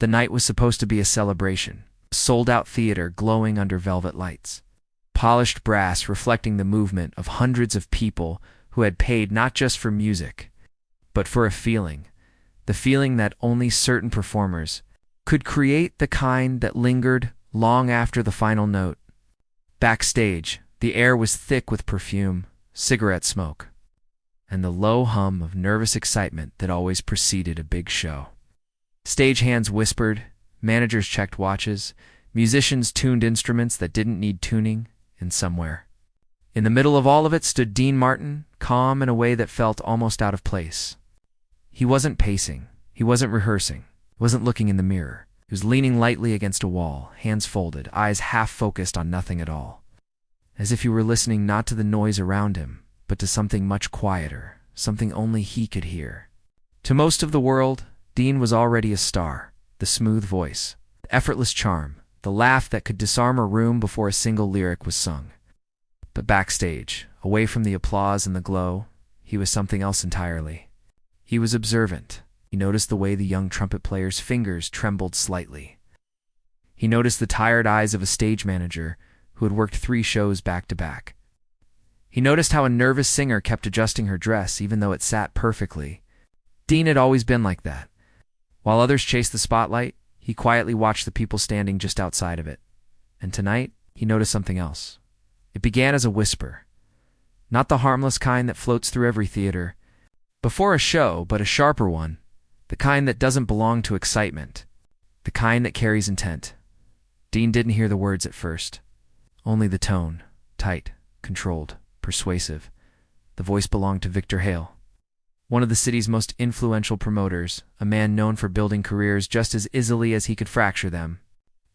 The night was supposed to be a celebration, a sold-out theater glowing under velvet lights. Polished brass reflecting the movement of hundreds of people who had paid not just for music, but for a feeling, the feeling that only certain performers could create, the kind that lingered long after the final note. Backstage, the air was thick with perfume, cigarette smoke, and the low hum of nervous excitement that always preceded a big show. Stagehands whispered, managers checked watches, musicians tuned instruments that didn't need tuning, and somewhere in the middle of all of it stood Dean Martin, calm in a way that felt almost out of place. He wasn't pacing, he wasn't rehearsing, he wasn't looking in the mirror. He was leaning lightly against a wall, hands folded, eyes half-focused on nothing at all. As if he were listening not to the noise around him, but to something much quieter, something only he could hear. To most of the world, Dean was already a star. The smooth voice, the effortless charm, the laugh that could disarm a room before a single lyric was sung. But backstage, away from the applause and the glow, he was something else entirely. He was observant. He noticed the way the young trumpet player's fingers trembled slightly. He noticed the tired eyes of a stage manager who had worked 3 shows back to back. He noticed how a nervous singer kept adjusting her dress even though it sat perfectly. Dean had always been like that. While others chased the spotlight, he quietly watched the people standing just outside of it. And tonight, he noticed something else. It began as a whisper. Not the harmless kind that floats through every theater before a show, but a sharper one. The kind that doesn't belong to excitement. The kind that carries intent. Dean didn't hear the words at first. Only the tone. Tight, controlled, persuasive. The voice belonged to Victor Hale, one of the city's most influential promoters, a man known for building careers just as easily as he could fracture them.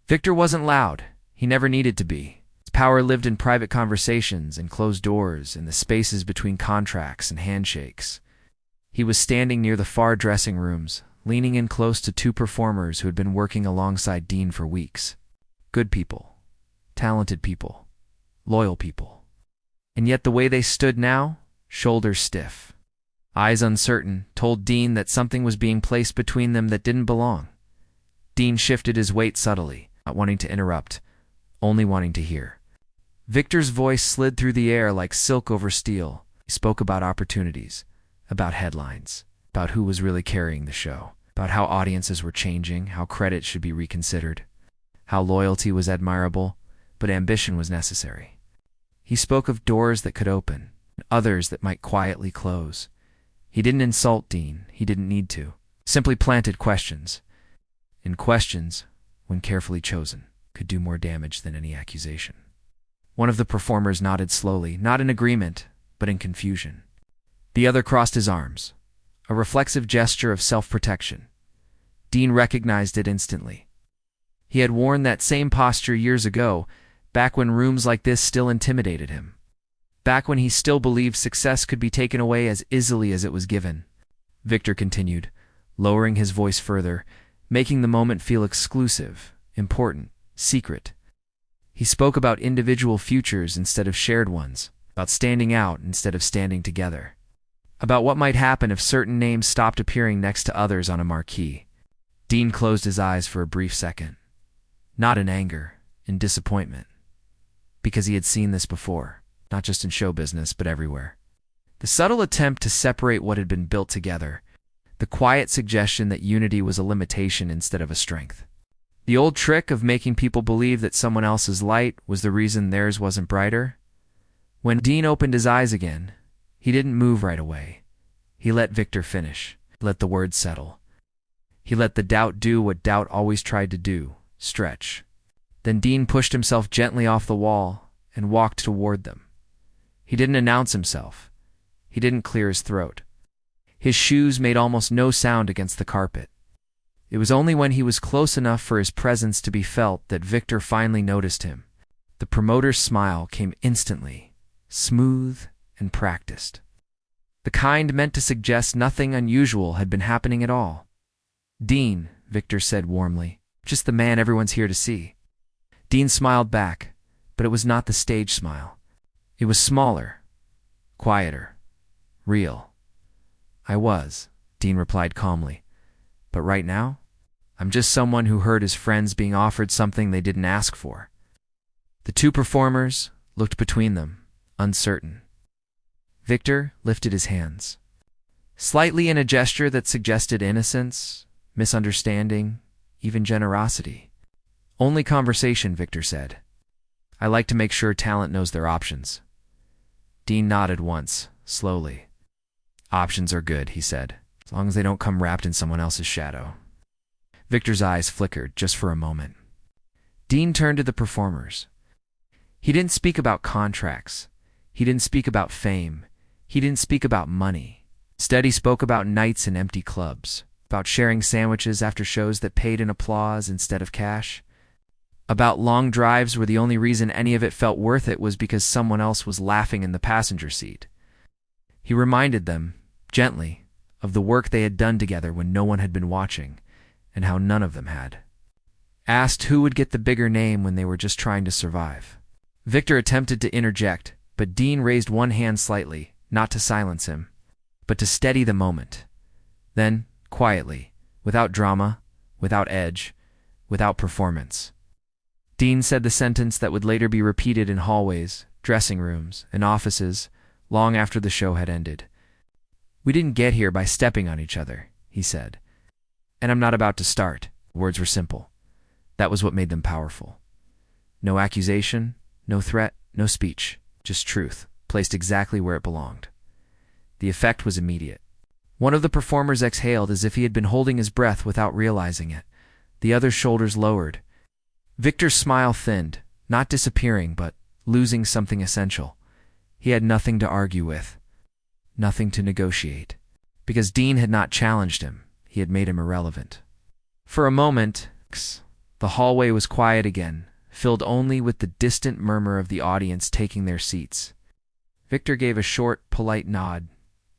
Victor wasn't loud. He never needed to be. His power lived in private conversations, in closed doors, in the spaces between contracts and handshakes. He was standing near the far dressing rooms, leaning in close to 2 performers who had been working alongside Dean for weeks. Good people, talented people, loyal people. And yet the way they stood now, shoulders stiff, eyes uncertain, told Dean that something was being placed between them that didn't belong. Dean shifted his weight subtly, not wanting to interrupt, only wanting to hear. Victor's voice slid through the air like silk over steel. He spoke about opportunities, about headlines, about who was really carrying the show, about how audiences were changing, how credit should be reconsidered, how loyalty was admirable, but ambition was necessary. He spoke of doors that could open, and others that might quietly close. He didn't insult Dean, he didn't need to. Simply planted questions. And questions, when carefully chosen, could do more damage than any accusation. One of the performers nodded slowly, not in agreement, but in confusion. The other crossed his arms, a reflexive gesture of self-protection. Dean recognized it instantly. He had worn that same posture years ago, back when rooms like this still intimidated him. Back when he still believed success could be taken away as easily as it was given. Victor continued, lowering his voice further, making the moment feel exclusive, important, secret. He spoke about individual futures instead of shared ones, about standing out instead of standing together, about what might happen if certain names stopped appearing next to others on a marquee. Dean closed his eyes for a brief second. Not in anger, in disappointment. Because he had seen this before, not just in show business, but everywhere. The subtle attempt to separate what had been built together, the quiet suggestion that unity was a limitation instead of a strength. The old trick of making people believe that someone else's light was the reason theirs wasn't brighter. When Dean opened his eyes again, he didn't move right away. He let Victor finish, let the words settle. He let the doubt do what doubt always tried to do, stretch. Then Dean pushed himself gently off the wall and walked toward them. He didn't announce himself. He didn't clear his throat. His shoes made almost no sound against the carpet. It was only when he was close enough for his presence to be felt that Victor finally noticed him. The promoter's smile came instantly, smooth and practiced. The kind meant to suggest nothing unusual had been happening at all. "Dean," Victor said warmly, "just the man everyone's here to see." Dean smiled back, but it was not the stage smile. It was smaller, quieter, real. "I was," Dean replied calmly. "But right now, I'm just someone who heard his friends being offered something they didn't ask for." The two performers looked between them, uncertain. Victor lifted his hands, slightly in a gesture that suggested innocence, misunderstanding, even generosity. "Only conversation," Victor said. "I like to make sure talent knows their options." Dean nodded once, slowly. "Options are good," he said, "as long as they don't come wrapped in someone else's shadow." Victor's eyes flickered just for a moment. Dean turned to the performers. He didn't speak about contracts. He didn't speak about fame. He didn't speak about money. Instead, he spoke about nights in empty clubs, about sharing sandwiches after shows that paid in applause instead of cash, about long drives where the only reason any of it felt worth it was because someone else was laughing in the passenger seat. He reminded them, gently, of the work they had done together when no one had been watching, and how none of them had. Asked who would get the bigger name when they were just trying to survive. Victor attempted to interject, but Dean raised one hand slightly, not to silence him, but to steady the moment. Then, quietly, without drama, without edge, without performance, Dean said the sentence that would later be repeated in hallways, dressing rooms, and offices long after the show had ended. "We didn't get here by stepping on each other," he said. "And I'm not about to start." Words were simple. That was what made them powerful. No accusation, no threat, no speech, just truth, placed exactly where it belonged. The effect was immediate. One of the performers exhaled as if he had been holding his breath without realizing it. The other's shoulders lowered. Victor's smile thinned, not disappearing, but losing something essential. He had nothing to argue with, nothing to negotiate. Because Dean had not challenged him, he had made him irrelevant. For a moment, the hallway was quiet again, filled only with the distant murmur of the audience taking their seats. Victor gave a short, polite nod,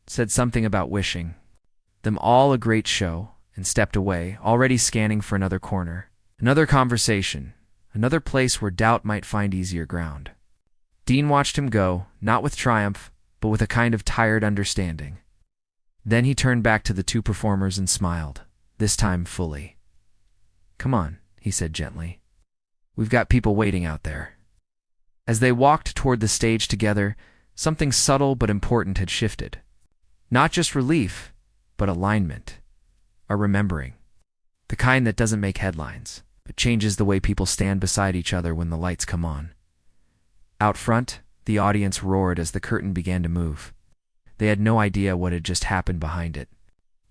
said something about wishing them all a great show, and stepped away, already scanning for another corner, another conversation, another place where doubt might find easier ground. Dean watched him go, not with triumph, but with a kind of tired understanding. Then he turned back to the two performers and smiled, this time fully. "Come on," he said gently. "We've got people waiting out there." As they walked toward the stage together, something subtle but important had shifted. Not just relief, but alignment, a remembering. The kind that doesn't make headlines, but changes the way people stand beside each other when the lights come on. Out front, the audience roared as the curtain began to move. They had no idea what had just happened behind it.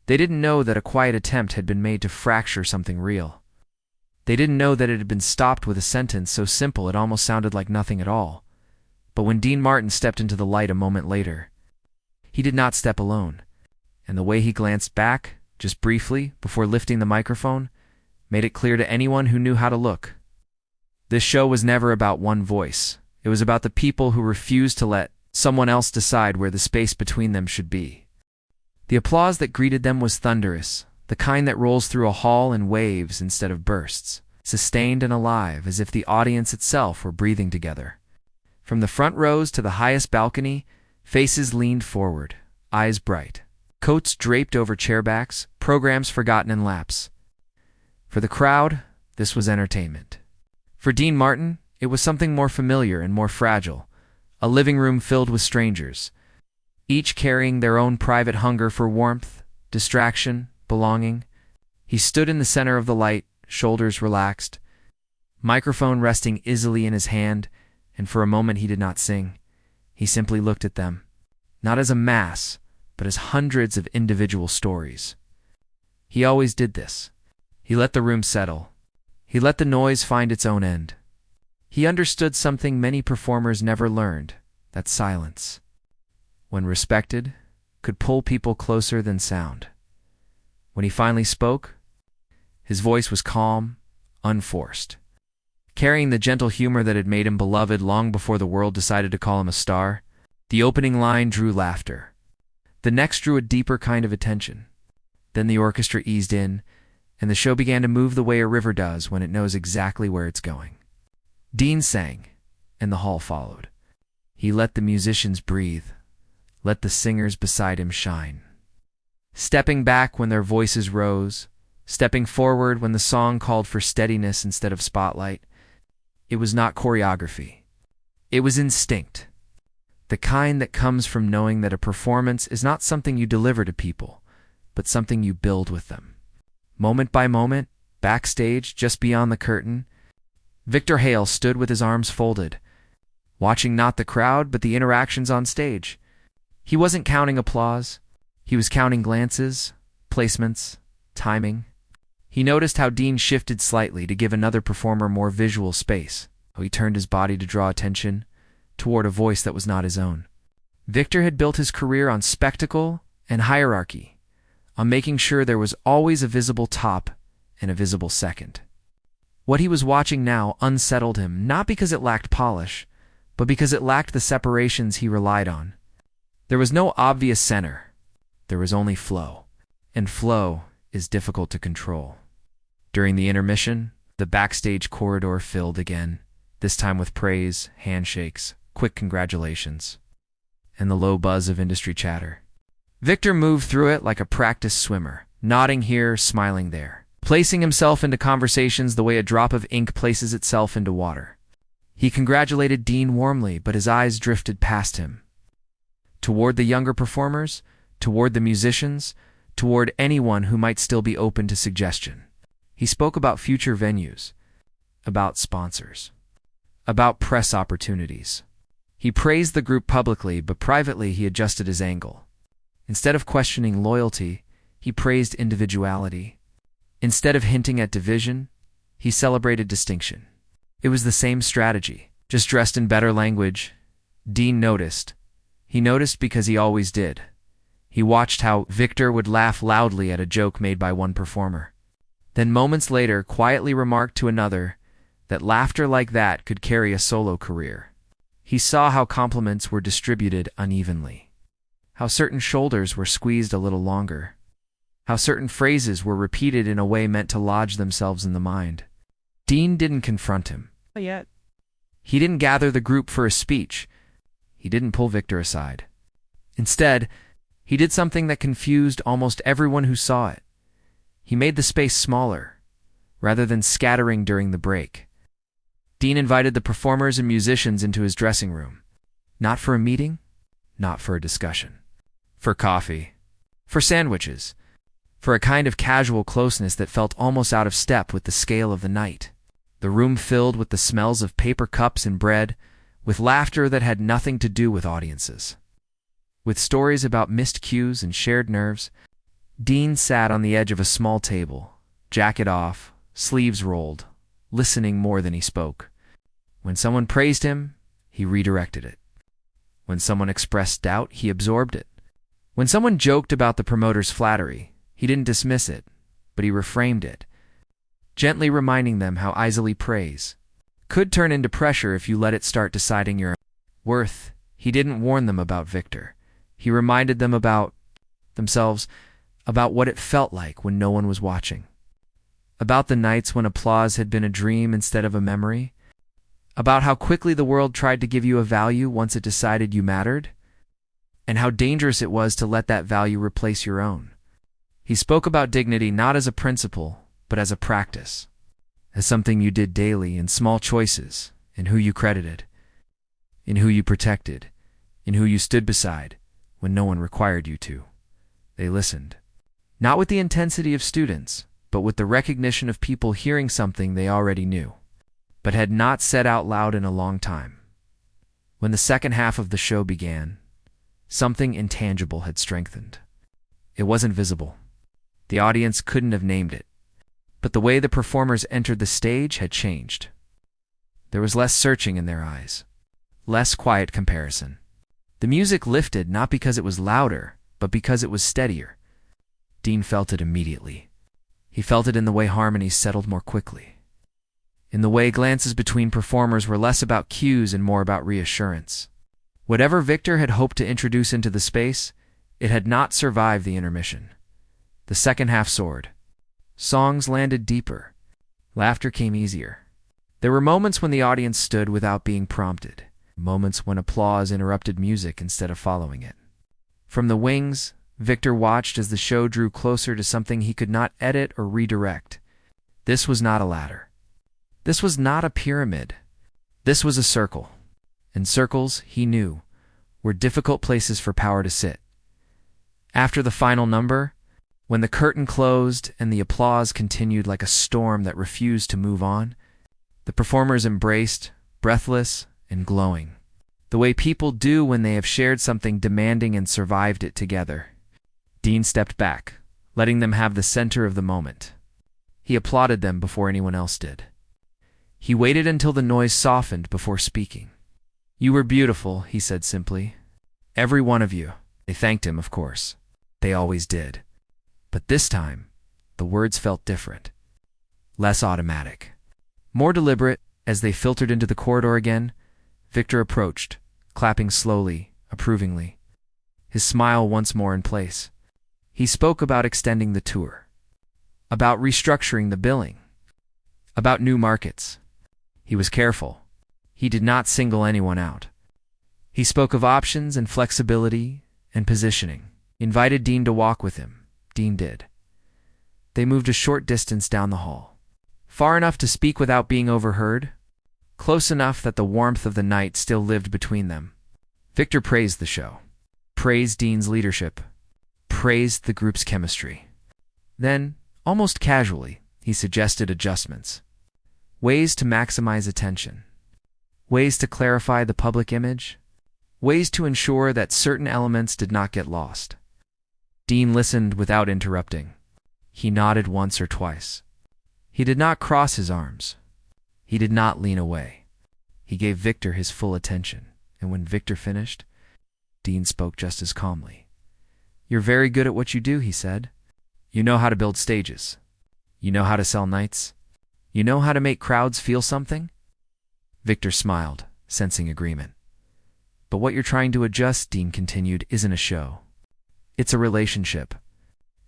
They didn't know that a quiet attempt had been made to fracture something real. They didn't know that it had been stopped with a sentence so simple it almost sounded like nothing at all. But when Dean Martin stepped into the light a moment later, he did not step alone, and the way he glanced back, just briefly, before lifting the microphone, made it clear to anyone who knew how to look. This show was never about one voice. It was about the people who refused to let someone else decide where the space between them should be. The applause that greeted them was thunderous, the kind that rolls through a hall in waves instead of bursts, sustained and alive, as if the audience itself were breathing together. From the front rows to the highest balcony, faces leaned forward, eyes bright, coats draped over chairbacks, programs forgotten in laps. For the crowd, this was entertainment. For Dean Martin, it was something more familiar and more fragile, a living room filled with strangers, each carrying their own private hunger for warmth, distraction, belonging. He stood in the center of the light, shoulders relaxed, microphone resting easily in his hand, and for a moment he did not sing. He simply looked at them, not as a mass, but as hundreds of individual stories. He always did this. He let the room settle. He let the noise find its own end. He understood something many performers never learned, that silence, when respected, could pull people closer than sound. When he finally spoke, his voice was calm, unforced, carrying the gentle humor that had made him beloved long before the world decided to call him a star. The opening line drew laughter. The next drew a deeper kind of attention. Then the orchestra eased in, and the show began to move the way a river does when it knows exactly where it's going. Dean sang, and the hall followed. He let the musicians breathe, let the singers beside him shine. Stepping back when their voices rose, stepping forward when the song called for steadiness instead of spotlight. It was not choreography. It was instinct. The kind that comes from knowing that a performance is not something you deliver to people, but something you build with them. Moment by moment, backstage, just beyond the curtain, Victor Hale stood with his arms folded, watching not the crowd but the interactions on stage. He wasn't counting applause. He was counting glances, placements, timing. He noticed how Dean shifted slightly to give another performer more visual space, how he turned his body to draw attention toward a voice that was not his own. Victor had built his career on spectacle and hierarchy, on making sure there was always a visible top and a visible second. What he was watching now unsettled him, not because it lacked polish, but because it lacked the separations he relied on. There was no obvious center. There was only flow, and flow is difficult to control. During the intermission, the backstage corridor filled again, this time with praise, handshakes, quick congratulations, and the low buzz of industry chatter. Victor moved through it like a practiced swimmer, nodding here, smiling there, placing himself into conversations the way a drop of ink places itself into water. He congratulated Dean warmly, but his eyes drifted past him. Toward the younger performers, toward the musicians, toward anyone who might still be open to suggestion. He spoke about future venues, about sponsors, about press opportunities. He praised the group publicly, but privately he adjusted his angle. Instead of questioning loyalty, he praised individuality. Instead of hinting at division, he celebrated distinction. It was the same strategy, just dressed in better language. Dean noticed. He noticed because he always did. He watched how Victor would laugh loudly at a joke made by one performer, then moments later quietly remarked to another that laughter like that could carry a solo career. He saw how compliments were distributed unevenly, how certain shoulders were squeezed a little longer, how certain phrases were repeated in a way meant to lodge themselves in the mind. Dean didn't confront him. Yet. He didn't gather the group for a speech. He didn't pull Victor aside. Instead, he did something that confused almost everyone who saw it. He made the space smaller, rather than scattering during the break. Dean invited the performers and musicians into his dressing room. Not for a meeting, not for a discussion. For coffee. For sandwiches. For a kind of casual closeness that felt almost out of step with the scale of the night. The room filled with the smells of paper cups and bread, with laughter that had nothing to do with audiences. With stories about missed cues and shared nerves, Dean sat on the edge of a small table, jacket off, sleeves rolled, listening more than he spoke. When someone praised him, he redirected it. When someone expressed doubt, he absorbed it. When someone joked about the promoter's flattery, he didn't dismiss it, but he reframed it, gently reminding them how easily praise could turn into pressure if you let it start deciding your worth. He didn't warn them about Victor. He reminded them about themselves, about what it felt like when no one was watching, about the nights when applause had been a dream instead of a memory, about how quickly the world tried to give you a value once it decided you mattered, and how dangerous it was to let that value replace your own. He spoke about dignity not as a principle, but as a practice, as something you did daily in small choices, in who you credited, in who you protected, in who you stood beside when no one required you to. They listened, not with the intensity of students, but with the recognition of people hearing something they already knew, but had not said out loud in a long time. When the second half of the show began, something intangible had strengthened. It wasn't visible. The audience couldn't have named it. But the way the performers entered the stage had changed. There was less searching in their eyes, less quiet comparison. The music lifted not because it was louder, but because it was steadier. Dean felt it immediately. He felt it in the way harmonies settled more quickly, in the way glances between performers were less about cues and more about reassurance. Whatever Victor had hoped to introduce into the space, it had not survived the intermission. The second half soared. Songs landed deeper. Laughter came easier. There were moments when the audience stood without being prompted, moments when applause interrupted music instead of following it. From the wings, Victor watched as the show drew closer to something he could not edit or redirect. This was not a ladder. This was not a pyramid. This was a circle. And circles, he knew, were difficult places for power to sit. After the final number, when the curtain closed and the applause continued like a storm that refused to move on, the performers embraced, breathless and glowing, the way people do when they have shared something demanding and survived it together. Dean stepped back, letting them have the center of the moment. He applauded them before anyone else did. He waited until the noise softened before speaking. "You were beautiful," he said simply. "Every one of you." They thanked him, of course. They always did. But this time, the words felt different. Less automatic. More deliberate. As they filtered into the corridor again, Victor approached, clapping slowly, approvingly, his smile once more in place. He spoke about extending the tour, about restructuring the billing, about new markets. He was careful. He did not single anyone out. He spoke of options and flexibility and positioning. Invited Dean to walk with him. Dean did. They moved a short distance down the hall. Far enough to speak without being overheard, close enough that the warmth of the night still lived between them. Victor praised the show, praised Dean's leadership, praised the group's chemistry. Then, almost casually, he suggested adjustments. Ways to maximize attention. Ways to clarify the public image. Ways to ensure that certain elements did not get lost. Dean listened without interrupting. He nodded once or twice. He did not cross his arms. He did not lean away. He gave Victor his full attention, and when Victor finished, Dean spoke just as calmly. "You're very good at what you do," he said. "You know how to build stages. You know how to sell nights. You know how to make crowds feel something." Victor smiled, sensing agreement. "But what you're trying to adjust," Dean continued, "isn't a show. It's a relationship.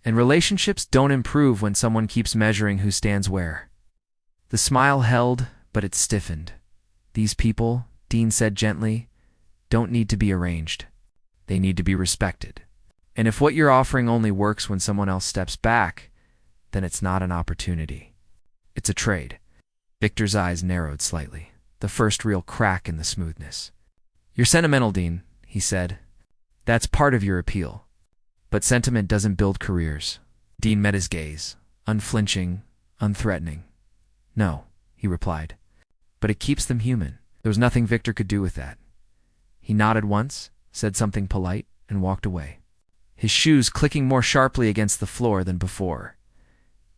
And relationships don't improve when someone keeps measuring who stands where." The smile held, but it stiffened. "These people," Dean said gently, "don't need to be arranged. They need to be respected. And if what you're offering only works when someone else steps back, then it's not an opportunity. It's a trade." Victor's eyes narrowed slightly, the first real crack in the smoothness. "You're sentimental, Dean," he said. "That's part of your appeal. But sentiment doesn't build careers." Dean met his gaze, unflinching, unthreatening. "No," he replied, "but it keeps them human." There was nothing Victor could do with that. He nodded once, said something polite, and walked away, his shoes clicking more sharply against the floor than before.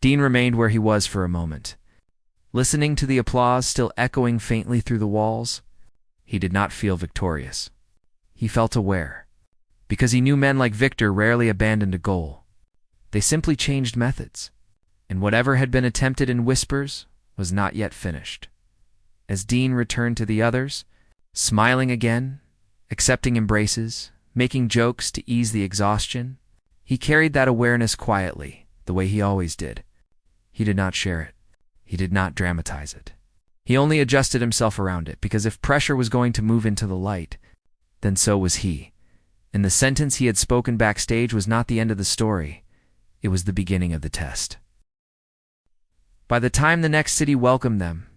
Dean remained where he was for a moment, listening to the applause still echoing faintly through the walls. He did not feel victorious. He felt aware, because he knew men like Victor rarely abandoned a goal. They simply changed methods, and whatever had been attempted in whispers was not yet finished. As Dean returned to the others, smiling again, accepting embraces, making jokes to ease the exhaustion, he carried that awareness quietly, the way he always did. He did not share it. He did not dramatize it. He only adjusted himself around it, because if pressure was going to move into the light, then so was he. And the sentence he had spoken backstage was not the end of the story. It was the beginning of the test. By the time the next city welcomed them,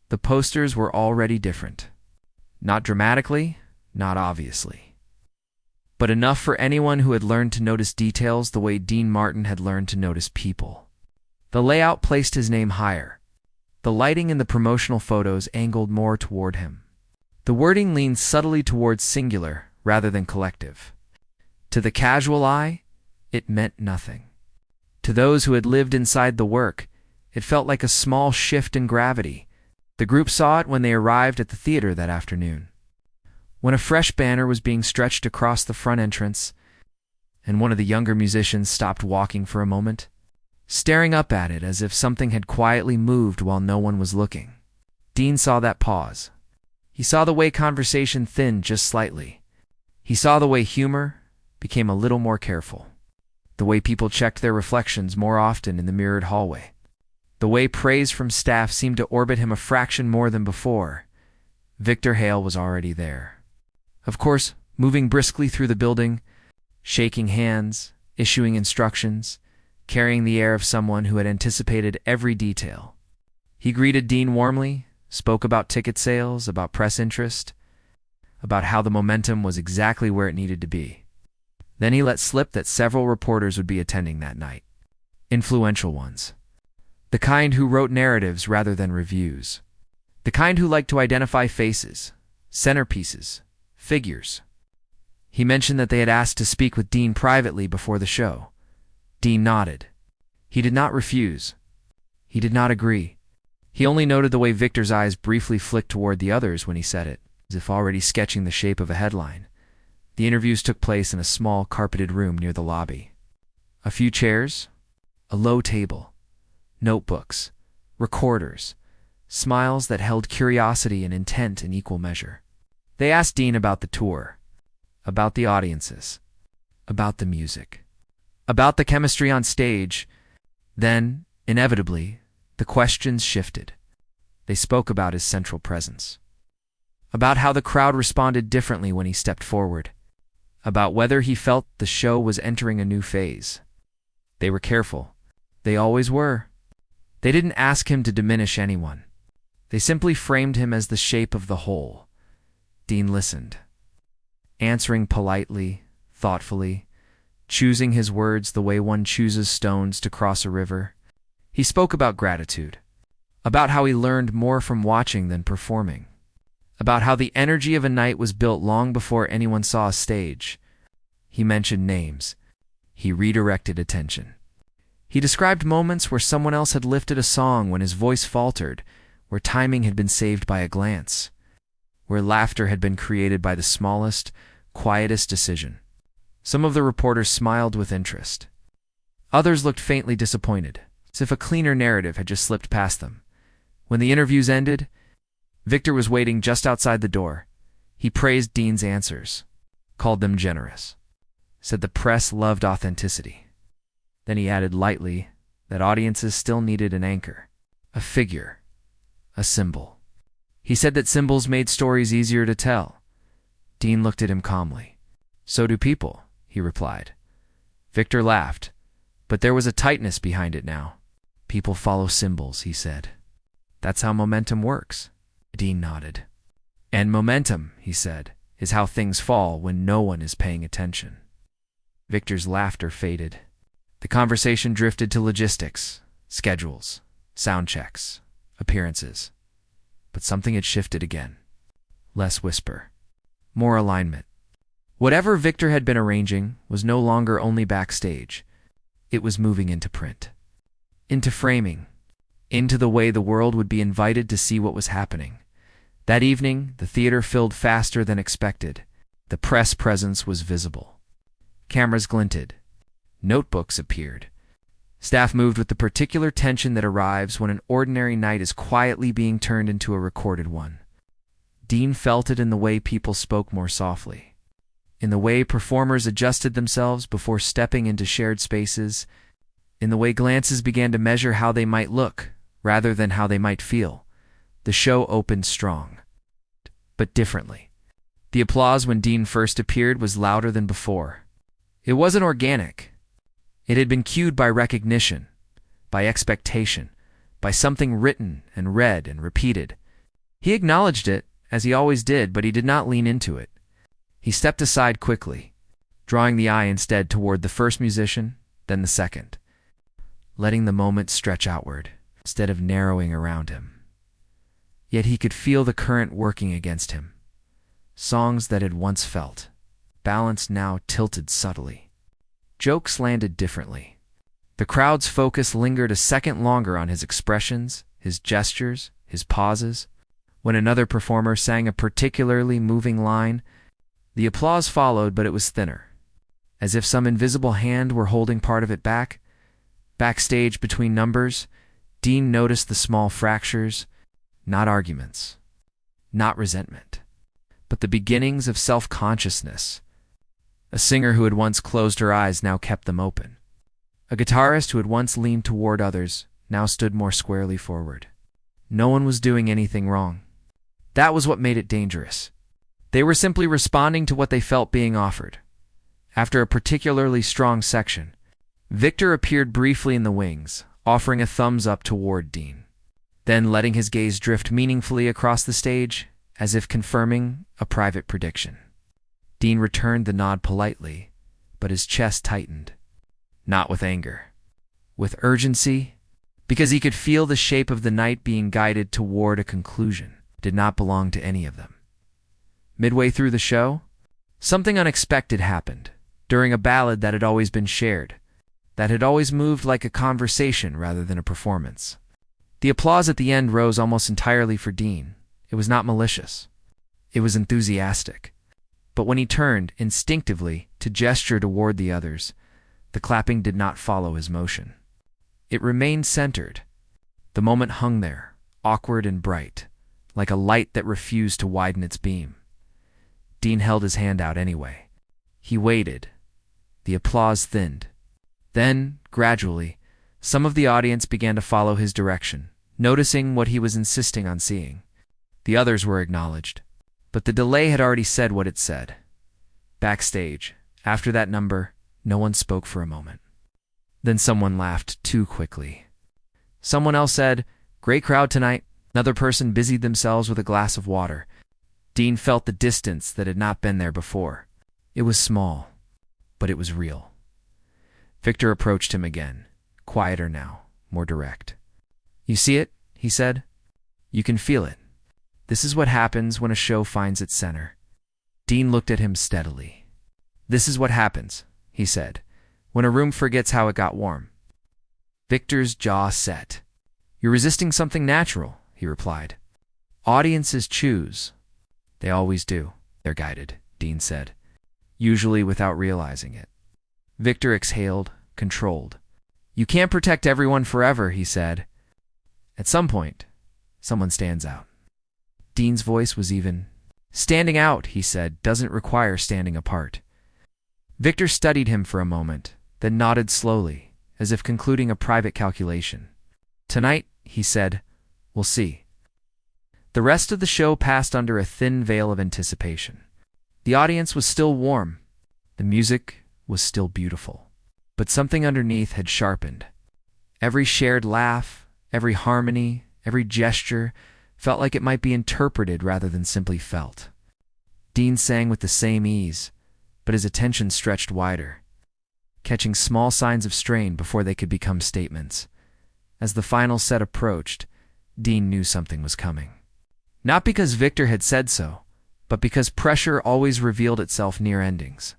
the posters were already different. Not dramatically, not obviously, but enough for anyone who had learned to notice details the way Dean Martin had learned to notice people. The layout placed his name higher. The lighting in the promotional photos angled more toward him. The wording leaned subtly towards singular rather than collective. To the casual eye, it meant nothing. To those who had lived inside the work, it felt like a small shift in gravity. The group saw it when they arrived at the theater that afternoon, when a fresh banner was being stretched across the front entrance, and one of the younger musicians stopped walking for a moment, staring up at it as if something had quietly moved while no one was looking. Dean saw that pause. He saw the way conversation thinned just slightly. He saw the way humor became a little more careful, the way people checked their reflections more often in the mirrored hallway, the way praise from staff seemed to orbit him a fraction more than before. Victor Hale was already there. Of course, moving briskly through the building, shaking hands, issuing instructions, carrying the air of someone who had anticipated every detail. He greeted Dean warmly, spoke about ticket sales, about press interest, about how the momentum was exactly where it needed to be. Then he let slip that several reporters would be attending that night. Influential ones. The kind who wrote narratives rather than reviews. The kind who liked to identify faces, centerpieces, figures. He mentioned that they had asked to speak with Dean privately before the show. Dean nodded. He did not refuse. He did not agree. He only noted the way Victor's eyes briefly flicked toward the others when he said it, as if already sketching the shape of a headline. The interviews took place in a small, carpeted room near the lobby. A few chairs, a low table, notebooks, recorders, smiles that held curiosity and intent in equal measure. They asked Dean about the tour, about the audiences, about the music, about the chemistry on stage. Then, inevitably, the questions shifted. They spoke about his central presence, about how the crowd responded differently when he stepped forward, about whether he felt the show was entering a new phase. They were careful. They always were. They didn't ask him to diminish anyone. They simply framed him as the shape of the whole. Dean listened, answering politely, thoughtfully, choosing his words the way one chooses stones to cross a river. He spoke about gratitude, about how he learned more from watching than performing, about how the energy of a night was built long before anyone saw a stage. He mentioned names. He redirected attention. He described moments where someone else had lifted a song when his voice faltered, where timing had been saved by a glance, where laughter had been created by the smallest, quietest decision. Some of the reporters smiled with interest. Others looked faintly disappointed, as if a cleaner narrative had just slipped past them. When the interviews ended, Victor was waiting just outside the door. He praised Dean's answers, called them generous, said the press loved authenticity. Then he added lightly that audiences still needed an anchor, a figure, a symbol. He said that symbols made stories easier to tell. Dean looked at him calmly. "So do people," he replied. Victor laughed, but there was a tightness behind it now. "People follow symbols," he said. "That's how momentum works." Dean nodded. "And momentum," he said, "is how things fall when no one is paying attention." Victor's laughter faded. The conversation drifted to logistics, schedules, sound checks, appearances. But something had shifted again. Less whisper. More alignment. Whatever Victor had been arranging was no longer only backstage. It was moving into print. Into framing. Into the way the world would be invited to see what was happening. That evening, the theater filled faster than expected. The press presence was visible. Cameras glinted. Notebooks appeared. Staff moved with the particular tension that arrives when an ordinary night is quietly being turned into a recorded one. Dean felt it in the way people spoke more softly, in the way performers adjusted themselves before stepping into shared spaces, in the way glances began to measure how they might look rather than how they might feel. The show opened strong, but differently. The applause when Dean first appeared was louder than before. It wasn't organic. It had been cued by recognition, by expectation, by something written and read and repeated. He acknowledged it, as he always did, but he did not lean into it. He stepped aside quickly, drawing the eye instead toward the first musician, then the second, letting the moment stretch outward, instead of narrowing around him. Yet he could feel the current working against him. Songs that had once felt, balanced now tilted subtly. Jokes landed differently. The crowd's focus lingered a second longer on his expressions, his gestures, his pauses. When another performer sang a particularly moving line, the applause followed, but it was thinner, as if some invisible hand were holding part of it back. Backstage between numbers, Dean noticed the small fractures, not arguments, not resentment, but the beginnings of self-consciousness. A singer who had once closed her eyes now kept them open. A guitarist who had once leaned toward others now stood more squarely forward. No one was doing anything wrong. That was what made it dangerous. They were simply responding to what they felt being offered. After a particularly strong section, Victor appeared briefly in the wings, offering a thumbs up toward Dean, then letting his gaze drift meaningfully across the stage, as if confirming a private prediction. Dean returned the nod politely, but his chest tightened. Not with anger. With urgency, because he could feel the shape of the night being guided toward a conclusion. It did not belong to any of them. Midway through the show, something unexpected happened, during a ballad that had always been shared, that had always moved like a conversation rather than a performance. The applause at the end rose almost entirely for Dean. It was not malicious. It was enthusiastic. But when he turned, instinctively, to gesture toward the others, the clapping did not follow his motion. It remained centered. The moment hung there, awkward and bright, like a light that refused to widen its beam. Dean held his hand out anyway. He waited. The applause thinned. Then, gradually, some of the audience began to follow his direction, noticing what he was insisting on seeing. The others were acknowledged, but the delay had already said what it said. Backstage, after that number, no one spoke for a moment. Then someone laughed too quickly. Someone else said, "Great crowd tonight." Another person busied themselves with a glass of water. Dean felt the distance that had not been there before. It was small, but it was real. Victor approached him again, quieter now, more direct. "You see it?" he said. "You can feel it. This is what happens when a show finds its center." Dean looked at him steadily. "This is what happens," he said, "when a room forgets how it got warm." Victor's jaw set. "You're resisting something natural," he replied. "Audiences choose. They always do. They're guided," Dean said, usually without realizing it. Victor exhaled, controlled. "You can't protect everyone forever," he said. "At some point, someone stands out." Dean's voice was even. "Standing out," he said, "doesn't require standing apart." Victor studied him for a moment, then nodded slowly, as if concluding a private calculation. "Tonight," he said, "we'll see." The rest of the show passed under a thin veil of anticipation. The audience was still warm. The music was still beautiful. But something underneath had sharpened. Every shared laugh, every harmony, every gesture felt like it might be interpreted rather than simply felt. Dean sang with the same ease, but his attention stretched wider, catching small signs of strain before they could become statements. As the final set approached, Dean knew something was coming. Not because Victor had said so, but because pressure always revealed itself near endings.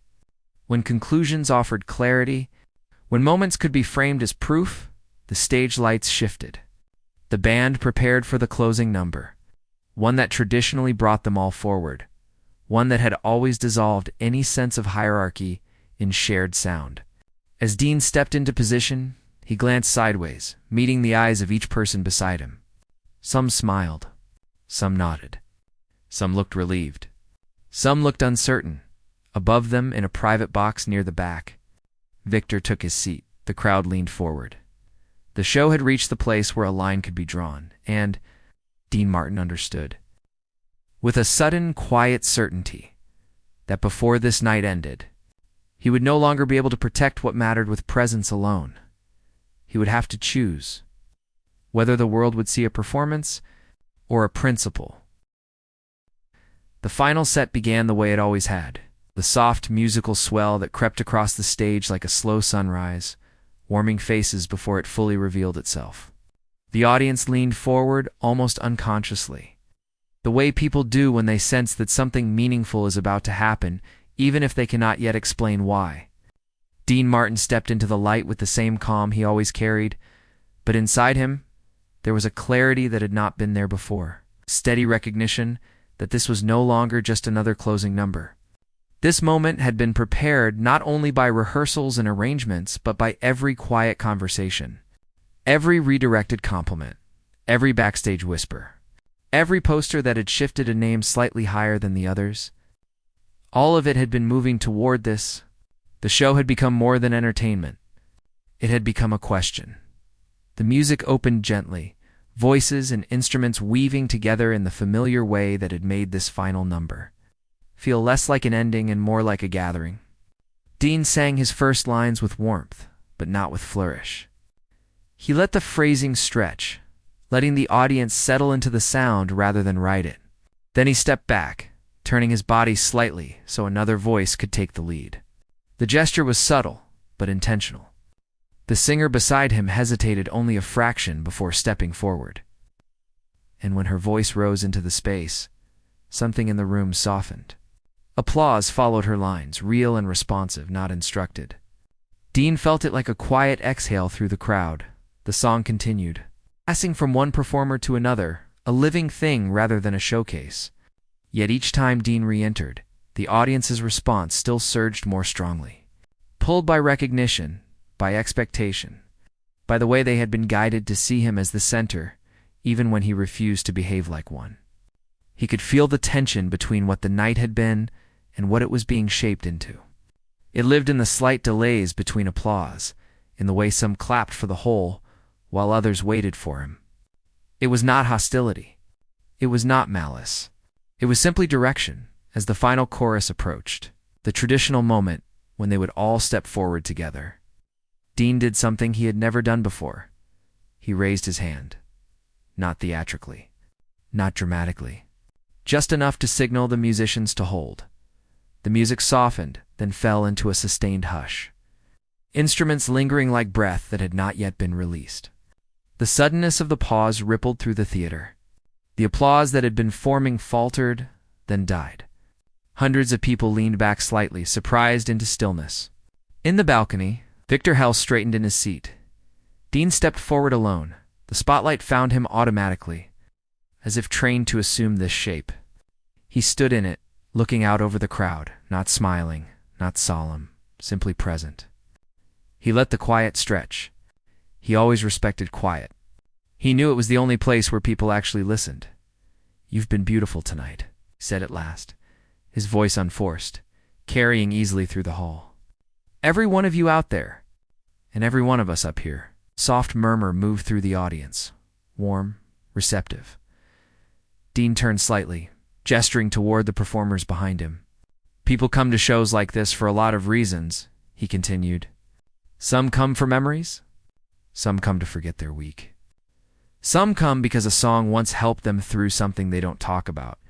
When conclusions offered clarity, when moments could be framed as proof, the stage lights shifted. The band prepared for the closing number, one that traditionally brought them all forward, one that had always dissolved any sense of hierarchy in shared sound. As Dean stepped into position, he glanced sideways, meeting the eyes of each person beside him. Some smiled. Some nodded. Some looked relieved. Some looked uncertain. Above them, in a private box near the back, Victor took his seat. The crowd leaned forward. The show had reached the place where a line could be drawn, and Dean Martin understood. With a sudden, quiet certainty that before this night ended, he would no longer be able to protect what mattered with presence alone. He would have to choose whether the world would see a performance or a principle. The final set began the way it always had, the soft musical swell that crept across the stage like a slow sunrise, warming faces before it fully revealed itself. The audience leaned forward almost unconsciously, the way people do when they sense that something meaningful is about to happen, even if they cannot yet explain why. Dean Martin stepped into the light with the same calm he always carried, but inside him, there was a clarity that had not been there before, steady recognition that this was no longer just another closing number. This moment had been prepared not only by rehearsals and arrangements, but by every quiet conversation, every redirected compliment, every backstage whisper, every poster that had shifted a name slightly higher than the others. All of it had been moving toward this. The show had become more than entertainment. It had become a question. The music opened gently, voices and instruments weaving together in the familiar way that had made this final number feel less like an ending and more like a gathering. Dean sang his first lines with warmth, but not with flourish. He let the phrasing stretch, letting the audience settle into the sound rather than write it. Then he stepped back, turning his body slightly so another voice could take the lead. The gesture was subtle, but intentional. The singer beside him hesitated only a fraction before stepping forward. And when her voice rose into the space, something in the room softened. Applause followed her lines, real and responsive, not instructed. Dean felt it like a quiet exhale through the crowd. The song continued, passing from one performer to another, a living thing rather than a showcase. Yet each time Dean re-entered, the audience's response still surged more strongly. Pulled by recognition, by expectation, by the way they had been guided to see him as the center, even when he refused to behave like one. He could feel the tension between what the night had been and what it was being shaped into. It lived in the slight delays between applause, in the way some clapped for the whole, while others waited for him. It was not hostility. It was not malice. It was simply direction, as the final chorus approached, the traditional moment when they would all step forward together. Dean did something he had never done before. He raised his hand. Not theatrically, not dramatically, just enough to signal the musicians to hold. The music softened, then fell into a sustained hush, instruments lingering like breath that had not yet been released. The suddenness of the pause rippled through the theater. The applause that had been forming faltered, then died. Hundreds of people leaned back slightly, surprised into stillness. In the balcony, Victor Hell straightened in his seat. Dean stepped forward alone. The spotlight found him automatically, as if trained to assume this shape. He stood in it, looking out over the crowd, not smiling, not solemn, simply present. He let the quiet stretch. He always respected quiet. He knew it was the only place where people actually listened. "You've been beautiful tonight," he said at last, his voice unforced, carrying easily through the hall. "Every one of you out there, and every one of us up here." Soft murmur moved through the audience, warm, receptive. Dean turned slightly, gesturing toward the performers behind him. "People come to shows like this for a lot of reasons," he continued. "Some come for memories. Some come to forget they're weak. Some come because a song once helped them through something they don't talk about.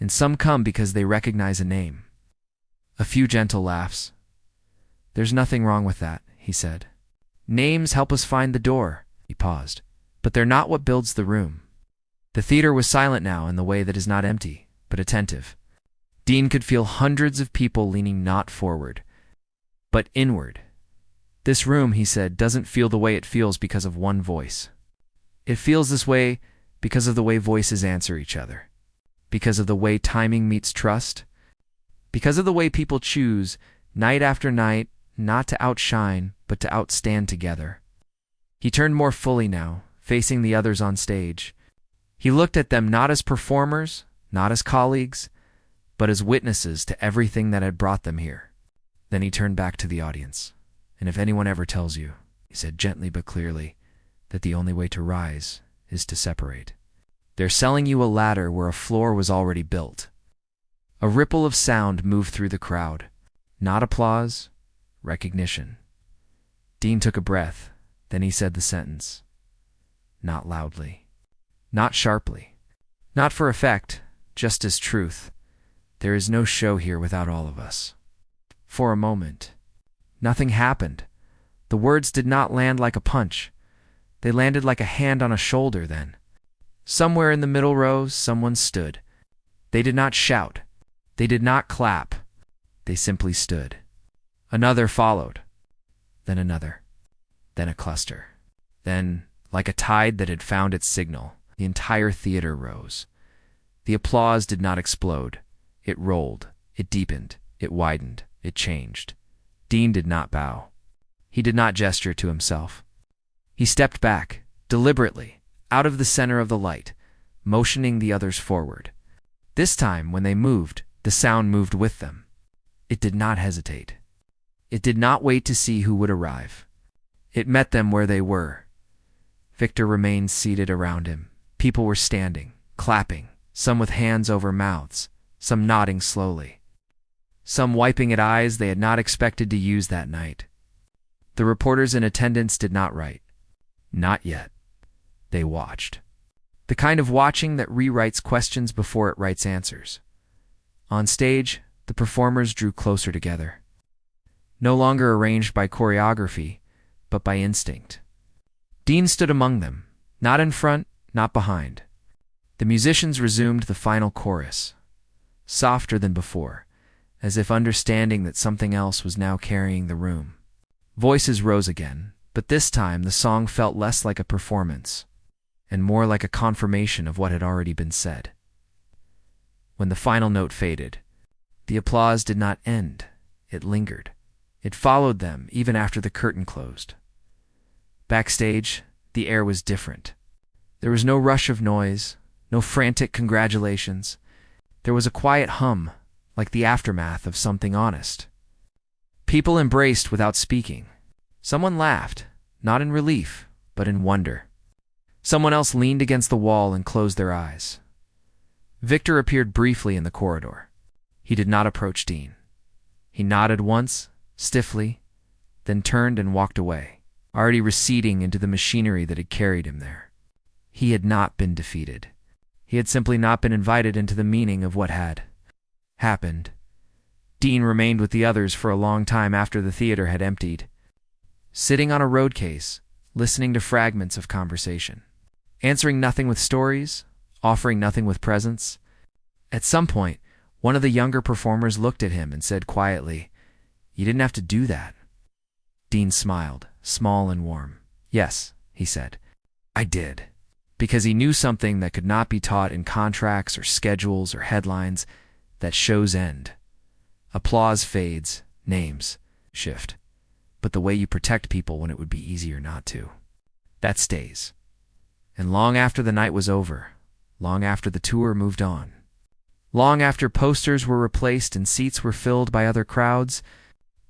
And some come because they recognize a name." A few gentle laughs. "There's nothing wrong with that," he said. "Names help us find the door." He paused. "But they're not what builds the room." The theater was silent now in the way that is not empty, but attentive. Dean could feel hundreds of people leaning not forward, but inward. "This room," he said, "doesn't feel the way it feels because of one voice. It feels this way because of the way voices answer each other, because of the way timing meets trust, because of the way people choose, night after night, not to outshine, but to outstand together." He turned more fully now, facing the others on stage. He looked at them not as performers, not as colleagues, but as witnesses to everything that had brought them here. Then he turned back to the audience. "And if anyone ever tells you," he said gently but clearly, "that the only way to rise is to separate, they're selling you a ladder where a floor was already built." A ripple of sound moved through the crowd. Not applause, recognition. Dean took a breath, then he said the sentence. Not loudly, not sharply, not for effect, just as truth. "There is no show here without all of us." For a moment, nothing happened. The words did not land like a punch. They landed like a hand on a shoulder then. Somewhere in the middle row, someone stood. They did not shout. They did not clap. They simply stood. Another followed. Then another. Then a cluster. Then, like a tide that had found its signal, the entire theater rose. The applause did not explode. It rolled. It deepened. It widened. It changed. Dean did not bow. He did not gesture to himself. He stepped back, deliberately, out of the center of the light, motioning the others forward. This time, when they moved, the sound moved with them. It did not hesitate. It did not wait to see who would arrive. It met them where they were. Victor remained seated around him. People were standing, clapping, some with hands over mouths, some nodding slowly. some wiping at eyes they had not expected to use that night. The reporters in attendance did not write. Not yet. They watched. The kind of watching that rewrites questions before it writes answers. On stage, the performers drew closer together. No longer arranged by choreography, but by instinct. Dean stood among them, not in front, not behind. The musicians resumed the final chorus, softer than before, as if understanding that something else was now carrying the room. Voices rose again, but this time the song felt less like a performance, and more like a confirmation of what had already been said. When the final note faded, the applause did not end, it lingered. It followed them even after the curtain closed. Backstage, the air was different. There was no rush of noise, no frantic congratulations. There was a quiet hum, like the aftermath of something honest. People embraced without speaking. Someone laughed, not in relief, but in wonder. Someone else leaned against the wall and closed their eyes. Victor appeared briefly in the corridor. He did not approach Dean. He nodded once, stiffly, then turned and walked away, already receding into the machinery that had carried him there. He had not been defeated. He had simply not been invited into the meaning of what had happened. Dean remained with the others for a long time after the theater had emptied, sitting on a road case, listening to fragments of conversation, answering nothing with stories, offering nothing with presence. At some point, one of the younger performers looked at him and said quietly, "You didn't have to do that." Dean smiled, small and warm. "Yes," he said, "I did." Because he knew something that could not be taught in contracts or schedules or headlines, that shows end. Applause fades, names shift. But the way you protect people when it would be easier not to, that stays. And long after the night was over, long after the tour moved on, long after posters were replaced and seats were filled by other crowds,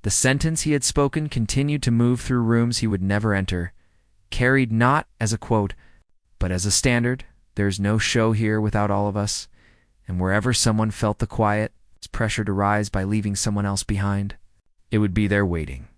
the sentence he had spoken continued to move through rooms he would never enter, carried not as a quote, but as a standard. There's no show here without all of us, and wherever someone felt the quiet, pressure to rise by leaving someone else behind, it would be there waiting.